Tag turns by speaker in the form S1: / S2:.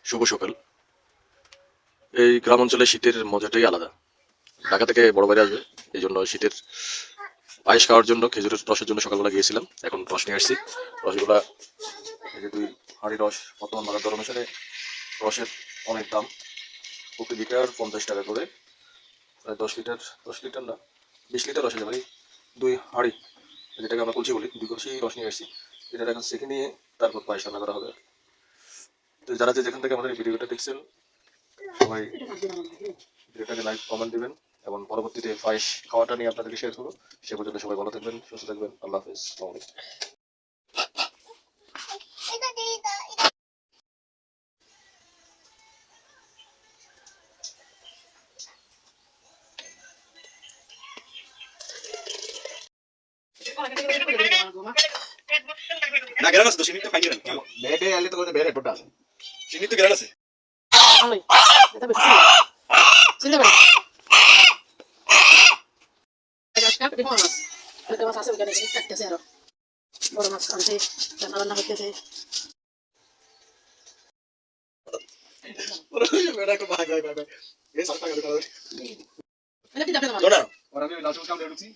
S1: শুভ সকাল। এই গ্রাম অঞ্চলে শীতের মজাটাই আলাদা। ঢাকা থেকে বড় বাইরে আসবে, এই জন্য শীতের পায়েস খাওয়ার জন্য খেজুরের রসের জন্য সকালবেলা গিয়েছিলাম। এখন রস নিয়ে আসছি। রসগুলা এই যে 2 হাঁড়ি রস, বর্তমান বাজার দর অনুসারে রসের অনেক দাম। প্রতি লিটার 50 টাকা করে। প্রায় 10 লিটার, 10 লিটার না, 20 লিটার রস আছে ভাই। 2 হাঁড়ি, যেটাকে আমরা কলসি বলি, 2 কলসি রস নিয়ে আসছি। এটা এখন সেঁকে নিয়ে তারপর পায়েস রান্না করা হবে। তো যারা যেখান থেকে আমাদের এই ভিডিওটা দেখছেন, সবাই ভিডিওটাকে লাইক কমেন্ট দিবেন এবং পরবর্তীতে পায়েস খাওয়াটা নিয়ে আপনাদেরকে শেয়ার করবো। সে পর্যন্ত সবাই ভালো থাকবেন, সুস্থ থাকবেন। আল্লাহ হাফেজ, আসসালামু আলাইকুম।
S2: না গেরান আছে তো সিনির তো খাই গেরান
S3: বেডে আলে তো বেডে হেডটা আছে
S2: সিনির তো গেরান আছে
S4: ভালোই এটা বেশি চিনতে পারি আজকে দেখো মাছ এটা মাছ আছে ওখানে কাটতেছে আরো বড় মাছ আনতে রান্না রান্না করতেছে
S3: ওরে বেডা কো ভাগ ভাগ ভাগ এই সরটা গেল
S4: এটা কি দাবে তোমার
S2: না
S3: ওরা আমি লাস্ট কাম দেউছি